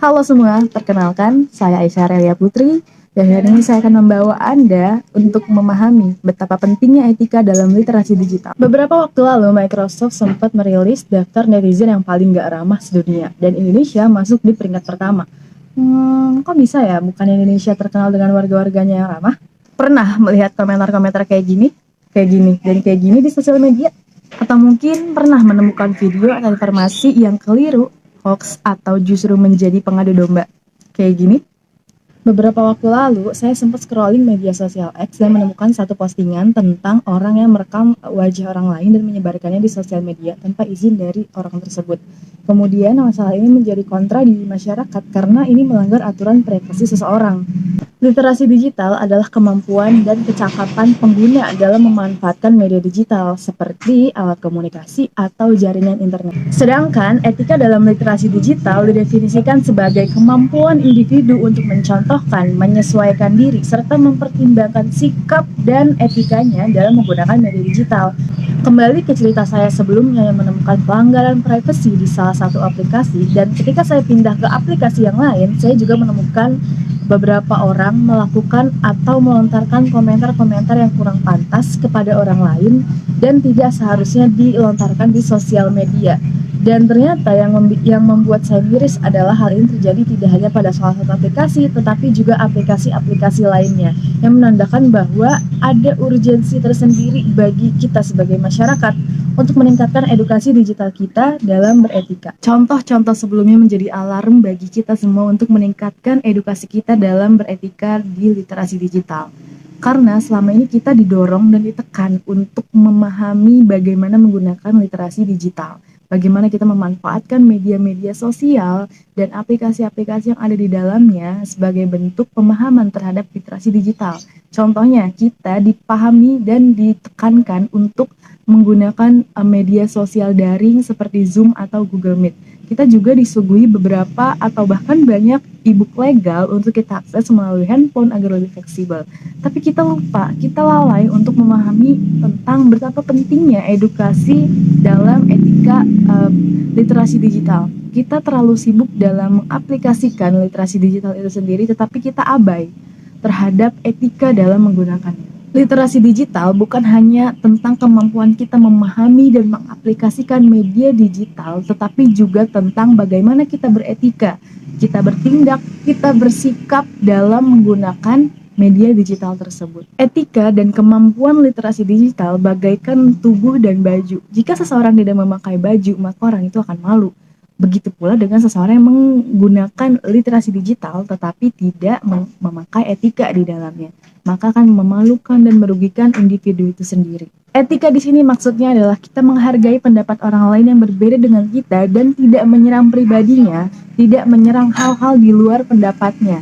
Halo semua, perkenalkan saya Aisyah Aurelia Putri dan hari ini saya akan membawa Anda untuk memahami betapa pentingnya etika dalam literasi digital. Beberapa waktu lalu Microsoft sempat merilis daftar netizen yang paling gak ramah sedunia dan Indonesia masuk di peringkat pertama. Kok bisa ya bukan Indonesia terkenal dengan warga-warganya yang ramah? Pernah melihat komentar-komentar kayak gini di sosial media? Atau mungkin pernah menemukan video atau informasi yang keliru, hoax, atau justru menjadi pengadu domba kayak gini? Beberapa waktu lalu, saya sempat scrolling media sosial X dan menemukan satu postingan tentang orang yang merekam wajah orang lain dan menyebarkannya di sosial media tanpa izin dari orang tersebut. Kemudian masalah ini menjadi kontra di masyarakat karena ini melanggar aturan privasi seseorang. Literasi digital adalah kemampuan dan kecakapan pengguna dalam memanfaatkan media digital seperti alat komunikasi atau jaringan internet. Sedangkan etika dalam literasi digital didefinisikan sebagai kemampuan individu untuk mencontohkan, menyesuaikan diri, serta mempertimbangkan sikap dan etikanya dalam menggunakan media digital. Kembali ke cerita saya sebelumnya yang menemukan pelanggaran privasi di salah satu aplikasi, dan ketika saya pindah ke aplikasi yang lain, saya juga menemukan beberapa orang melakukan atau melontarkan komentar-komentar yang kurang pantas kepada orang lain dan tidak seharusnya dilontarkan di sosial media. Dan ternyata yang membuat saya miris adalah hal ini terjadi tidak hanya pada salah satu aplikasi, tetapi juga aplikasi-aplikasi lainnya, yang menandakan bahwa ada urgensi tersendiri bagi kita sebagai masyarakat untuk meningkatkan edukasi digital kita dalam beretika. Contoh-contoh sebelumnya menjadi alarm bagi kita semua untuk meningkatkan edukasi kita dalam beretika di literasi digital. Karena selama ini kita didorong dan ditekan untuk memahami bagaimana menggunakan literasi digital. Bagaimana kita memanfaatkan media-media sosial dan aplikasi-aplikasi yang ada di dalamnya sebagai bentuk pemahaman terhadap literasi digital. Contohnya, kita dipahami dan ditekankan untuk menggunakan media sosial daring seperti Zoom atau Google Meet. Kita juga disuguhi beberapa atau bahkan banyak e-book legal untuk kita akses melalui handphone agar lebih fleksibel. Tapi kita lupa, kita lalai untuk memahami tentang betapa pentingnya edukasi dalam etika literasi digital. Kita terlalu sibuk dalam mengaplikasikan literasi digital itu sendiri, tetapi kita abai terhadap etika dalam menggunakannya. Literasi digital bukan hanya tentang kemampuan kita memahami dan mengaplikasikan media digital, tetapi juga tentang bagaimana kita beretika, kita bertindak, kita bersikap dalam menggunakan media digital tersebut. Etika dan kemampuan literasi digital bagaikan tubuh dan baju. Jika seseorang tidak memakai baju, maka orang itu akan malu. Begitu pula dengan seseorang yang menggunakan literasi digital tetapi tidak memakai etika di dalamnya, maka akan memalukan dan merugikan individu itu sendiri. Etika di sini maksudnya adalah kita menghargai pendapat orang lain yang berbeda dengan kita dan tidak menyerang pribadinya, tidak menyerang hal-hal di luar pendapatnya.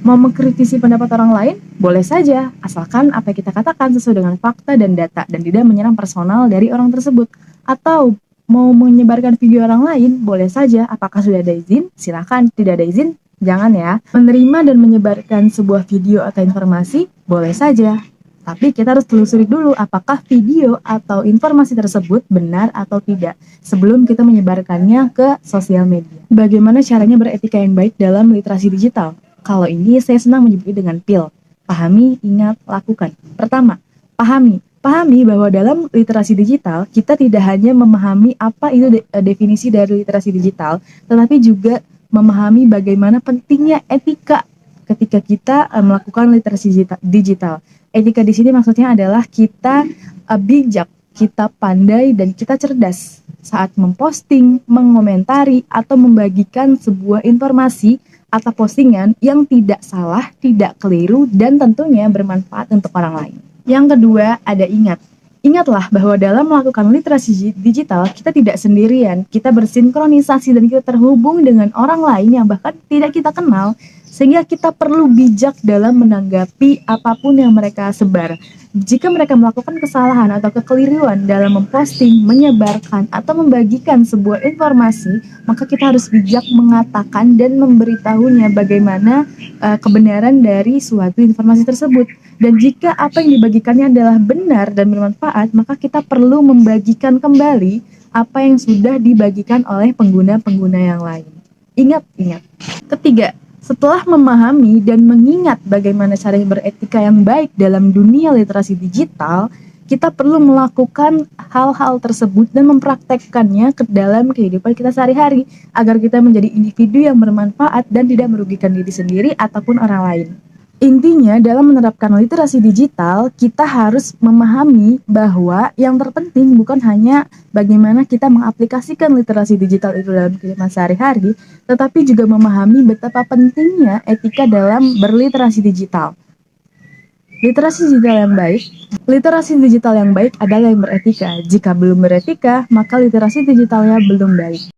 Mau mengkritisi pendapat orang lain? Boleh saja, asalkan apa yang kita katakan sesuai dengan fakta dan data dan tidak menyerang personal dari orang tersebut. Atau mau menyebarkan video orang lain? Boleh saja, apakah sudah ada izin? Silakan, tidak ada izin? Jangan ya. Menerima dan menyebarkan sebuah video atau informasi? Boleh saja. Tapi kita harus telusuri dulu apakah video atau informasi tersebut benar atau tidak sebelum kita menyebarkannya ke sosial media. Bagaimana caranya beretika yang baik dalam literasi digital? Kalau ini saya senang menyebutnya dengan PIL. Pahami, ingat, lakukan. Pertama, pahami. Pahami bahwa dalam literasi digital, kita tidak hanya memahami apa itu definisi dari literasi digital, tetapi juga memahami bagaimana pentingnya etika ketika kita melakukan literasi digital. Etika di sini maksudnya adalah kita bijak, kita pandai, dan kita cerdas saat memposting, mengomentari, atau membagikan sebuah informasi atau postingan yang tidak salah, tidak keliru, dan tentunya bermanfaat untuk orang lain. Yang kedua, ada ingat. Ingatlah bahwa dalam melakukan literasi digital, kita tidak sendirian, kita bersinkronisasi dan kita terhubung dengan orang lain yang bahkan tidak kita kenal, sehingga kita perlu bijak dalam menanggapi apapun yang mereka sebar. Jika mereka melakukan kesalahan atau kekeliruan dalam memposting, menyebarkan, atau membagikan sebuah informasi, maka kita harus bijak mengatakan dan memberitahunya bagaimana kebenaran dari suatu informasi tersebut. Dan jika apa yang dibagikannya adalah benar dan bermanfaat, maka kita perlu membagikan kembali apa yang sudah dibagikan oleh pengguna-pengguna yang lain. Ingat. Ketiga, setelah memahami dan mengingat bagaimana cara beretika yang baik dalam dunia literasi digital, kita perlu melakukan hal-hal tersebut dan mempraktekkannya ke dalam kehidupan kita sehari-hari agar kita menjadi individu yang bermanfaat dan tidak merugikan diri sendiri ataupun orang lain. Intinya, dalam menerapkan literasi digital, kita harus memahami bahwa yang terpenting bukan hanya bagaimana kita mengaplikasikan literasi digital itu dalam kehidupan sehari-hari, tetapi juga memahami betapa pentingnya etika dalam berliterasi digital. Literasi digital yang baik adalah yang beretika. Jika belum beretika, maka literasi digitalnya belum baik.